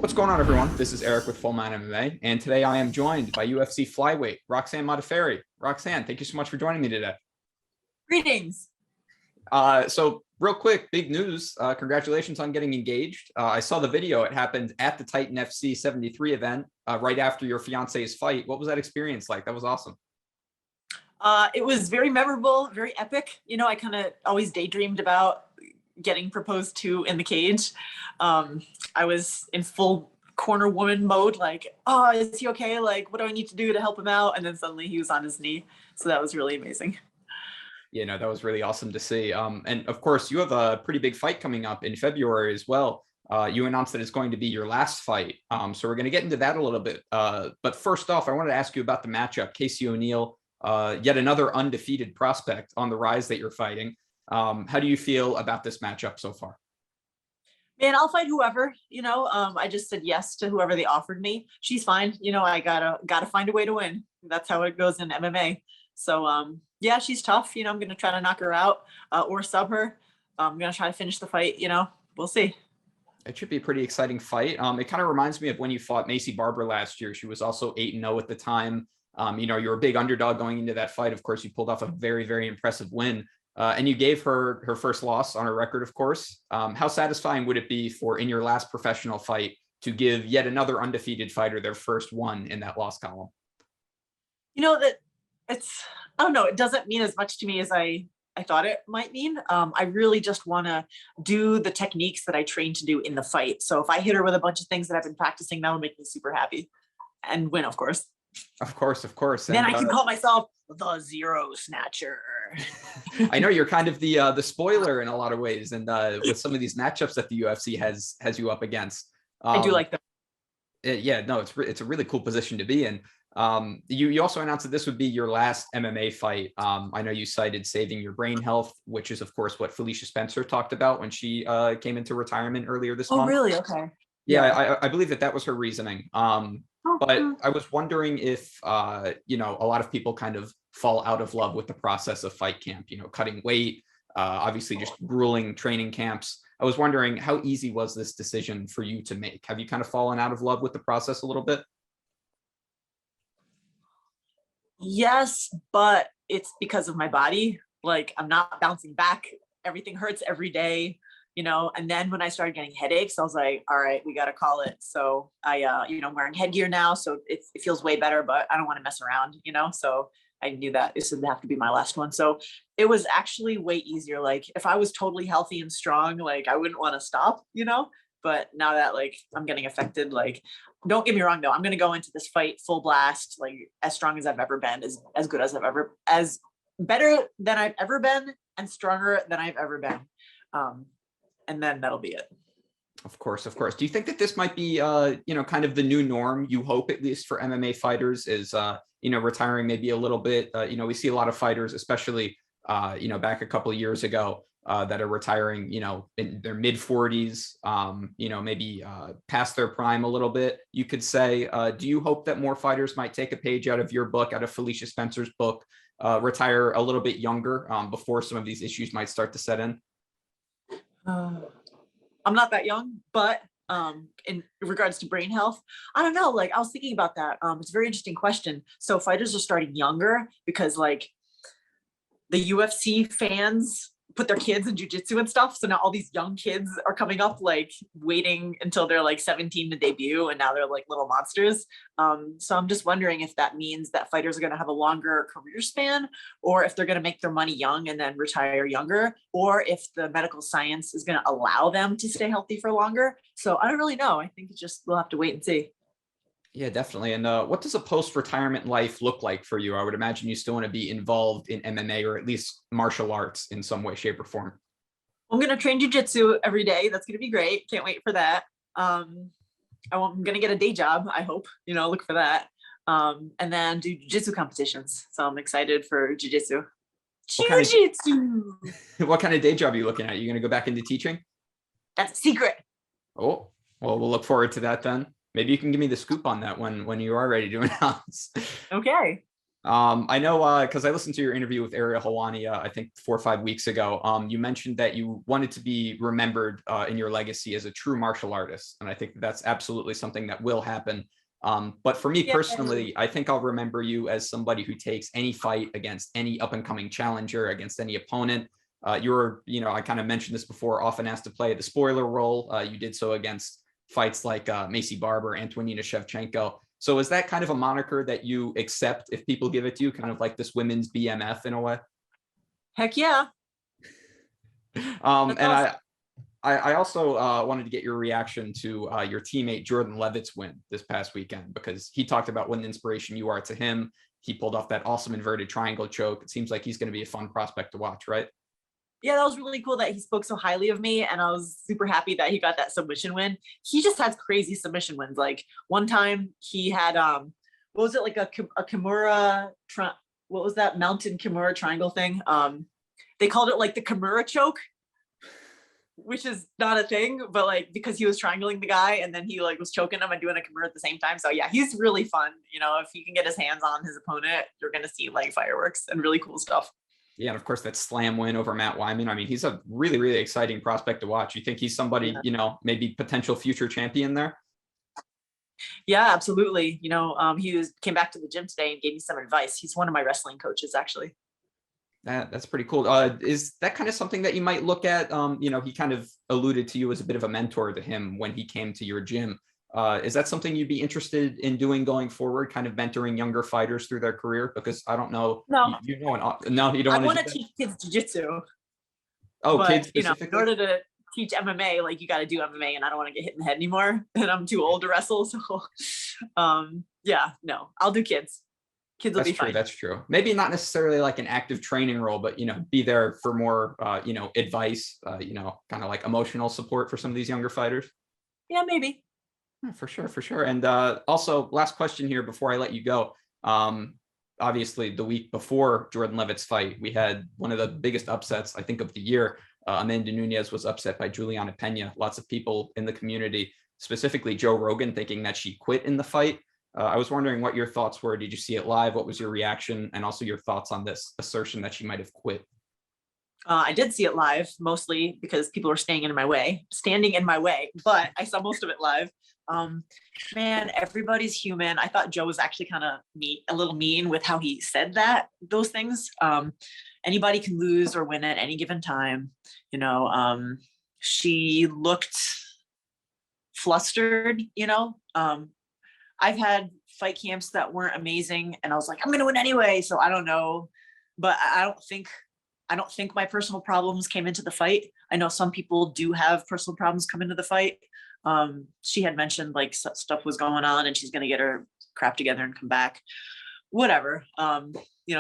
What's going on, everyone? This is Erik with Full Mind MMA, and today I am joined by UFC Flyweight Roxannd Modafferi. Roxanne, thank you so much for joining me today. Greetings. So real quick, big news. Congratulations on getting engaged. I saw the video. It happened at the Titan FC 73 event right after your fiance's fight. What was that experience like? That was awesome. It was very memorable, very epic. You know, I kind of always daydreamed about getting proposed to in the cage. I was in full corner woman mode, like, oh, is he okay? Like, what do I need to do to help him out? And then suddenly he was on his knee. So that was really amazing. You know, that was really awesome to see. And of course, you have a pretty big fight coming up in February as well. You announced that it's going to be your last fight. So we're going to get into that a little bit. But first off, I wanted to ask you about the matchup. Casey O'Neill, yet another undefeated prospect on the rise that you're fighting. How do you feel about this matchup so far? Man, I'll fight whoever, you know. I just said yes to whoever they offered me. She's fine. You know, I gotta find a way to win. That's how it goes in MMA. So yeah, she's tough. You know, I'm gonna try to knock her out or sub her. I'm gonna try to finish the fight, you know. We'll see. It should be a pretty exciting fight. It kind of reminds me of when you fought Macy Barber last year. She was also 8-0 at the time. You know, you're a big underdog going into that fight. Of course, you pulled off a very, very impressive win. And you gave her first loss on her record, of course. How satisfying would it be for, in your last professional fight, to give yet another undefeated fighter their first one in that loss column? You know, that it's, I don't know, it doesn't mean as much to me as I thought it might mean. I really just want to do the techniques that I trained to do in the fight. So if I hit her with a bunch of things that I've been practicing, that'll make me super happy and win, of course. Of course, of course. And then I can call myself the Zero Snatcher. I know you're kind of the spoiler in a lot of ways, and with some of these matchups that the UFC has you up against. I do like them. Yeah, no, it's a really cool position to be in. You also announced that this would be your last MMA fight. I know you cited saving your brain health, which is of course what Felicia Spencer talked about when she came into retirement earlier this month. Oh, really? Okay. Yeah, I believe that was her reasoning. But I was wondering if, you know, a lot of people kind of fall out of love with the process of fight camp, you know, cutting weight, obviously just grueling training camps. I was wondering, how easy was this decision for you to make? Have you kind of fallen out of love with the process a little bit? Yes, but it's because of my body. Like, I'm not bouncing back. Everything hurts every day. You know, and then when I started getting headaches, I was like, all right, we got to call it. So I, you know, I'm wearing headgear now. So it feels way better, but I don't want to mess around, you know? So I knew that this would have to be my last one. So it was actually way easier. Like, if I was totally healthy and strong, like, I wouldn't want to stop, you know? But now that, like, I'm getting affected, like, don't get me wrong though, I'm going to go into this fight full blast, like, as strong as I've ever been, as good as as better than I've ever been, and stronger than I've ever been. And then that'll be it. Of course, of course. Do you think that this might be, you know, kind of the new norm? You hope, at least for MMA fighters, is, you know, retiring maybe a little bit. You know, we see a lot of fighters, especially, you know, back a couple of years ago, that are retiring, you know, in their mid 40s, you know, maybe past their prime a little bit, you could say. Do you hope that more fighters might take a page out of your book, out of Felicia Spencer's book, retire a little bit younger before some of these issues might start to set in? I'm not that young, but in regards to brain health, I don't know. Like, I was thinking about that. It's a very interesting question. So fighters are starting younger because, like, the UFC fans put their kids in jiu-jitsu and stuff. So now all these young kids are coming up, like, waiting until they're like 17 to debut, and now they're like little monsters. So I'm just wondering if that means that fighters are going to have a longer career span, or if they're going to make their money young and then retire younger, or if the medical science is going to allow them to stay healthy for longer. So I don't really know. I think it's just, we'll have to wait and see. Yeah, definitely. And what does a post-retirement life look like for you? I would imagine you still want to be involved in MMA, or at least martial arts in some way, shape, or form. I'm going to train jiu-jitsu every day. That's going to be great. Can't wait for that. I'm going to get a day job, I hope, you know, look for that. And then do jiu-jitsu competitions. So I'm excited for jiu-jitsu. Jiu-jitsu! What kind of day job are you looking at? You going to go back into teaching? That's a secret. Oh, well, we'll look forward to that then. Maybe you can give me the scoop on that when you are ready to announce. Okay. I know because I listened to your interview with Ariel Helwani, I think 4 or 5 weeks ago. You mentioned that you wanted to be remembered in your legacy as a true martial artist. And I think that's absolutely something that will happen. But for me Yeah. personally, I think I'll remember you as somebody who takes any fight against any up and coming challenger, against any opponent. You're, I kind of mentioned this before, often asked to play the spoiler role. You did so against fights like Macy Barber, Antonina Shevchenko. So is that kind of a moniker that you accept if people give it to you, kind of like this women's BMF in a way? Heck yeah. And Awesome. I also wanted to get your reaction to your teammate Jordan Leavitt's win this past weekend, because he talked about what an inspiration you are to him. He pulled off that awesome inverted triangle choke. It seems like he's going to be a fun prospect to watch, right? Yeah, that was really cool that he spoke so highly of me, and I was super happy that he got that submission win. He just has crazy submission wins. Like one time he had what was it, like a Kimura what was that mountain Kimura triangle thing? They called it like the Kimura choke, which is not a thing, but like because he was triangling the guy and then he like was choking him and doing a Kimura at the same time. So yeah, he's really fun. If he can get his hands on his opponent, you're gonna see like fireworks and really cool stuff. Yeah, and of course that slam win over Matt Wyman. I mean, he's a really, really exciting prospect to watch. You think he's somebody, maybe potential future champion there? Yeah, absolutely. He came back to the gym today and gave me some advice. He's one of my wrestling coaches, actually. That's pretty cool. Is that kind of something that you might look at? He kind of alluded to you as a bit of a mentor to him when he came to your gym. Is that something you'd be interested in doing going forward, kind of mentoring younger fighters through their career? Because I don't know. No, no, you don't I want to teach kids jiu-jitsu. Oh, but, kids specifically? in order to teach MMA, like you got to do MMA, and I don't want to get hit in the head anymore. And I'm too old to wrestle. So, yeah, no, I'll do kids. Kids will be fine. That's true. Maybe not necessarily like an active training role, but, be there for more, advice, kind of like emotional support for some of these younger fighters. Yeah, maybe. Yeah, for sure. And also, last question here before I let you go. Obviously, the week before Jordan Leavitt's fight, we had one of the biggest upsets, I think, of the year. Amanda Nunes was upset by Julianna Pena. Lots of people in the community, specifically Joe Rogan, thinking that she quit in the fight. I was wondering what your thoughts were. Did you see it live? What was your reaction? And also your thoughts on this assertion that she might have quit. I did see it live, mostly because people were standing in my way, but I saw most of it live. Man, everybody's human. I thought Joe was actually kind of a little mean with how he said those things. Anybody can lose or win at any given time. She looked flustered, I've had fight camps that weren't amazing and I was like, I'm going to win anyway. So I don't know, but I don't think my personal problems came into the fight. I know some people do have personal problems come into the fight. She had mentioned like stuff was going on and she's going to get her crap together and come back. Whatever.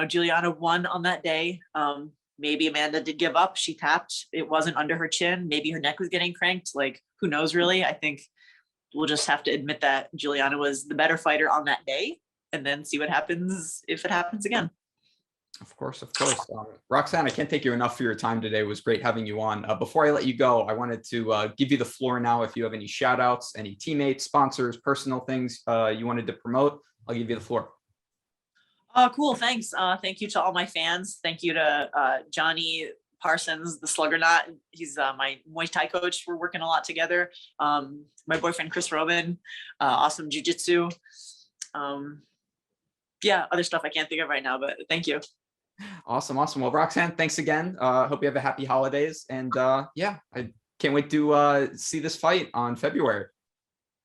Julianna won on that day. Maybe Amanda did give up. She tapped. It wasn't under her chin. Maybe her neck was getting cranked. Like, who knows really? I think we'll just have to admit that Julianna was the better fighter on that day and then see what happens if it happens again. Of course. Roxanne, I can't thank you enough for your time today. It was great having you on. Before I let you go, I wanted to give you the floor now. If you have any shout outs, any teammates, sponsors, personal things you wanted to promote, I'll give you the floor. Cool. Thanks. Thank you to all my fans. Thank you to Johnny Parsons, the Sluggernaut. He's my Muay Thai coach. We're working a lot together. My boyfriend, Chris Robin, awesome jiu-jitsu. Yeah, other stuff I can't think of right now, but thank you. Awesome. Well, Roxanne, thanks again. Hope you have a happy holidays. And yeah, I can't wait to see this fight on February.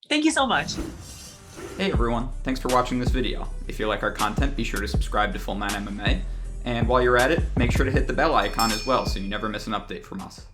Thank you so much. Hey everyone, thanks for watching this video. If you like our content, be sure to subscribe to Full Man MMA. And while you're at it, make sure to hit the bell icon as well so you never miss an update from us.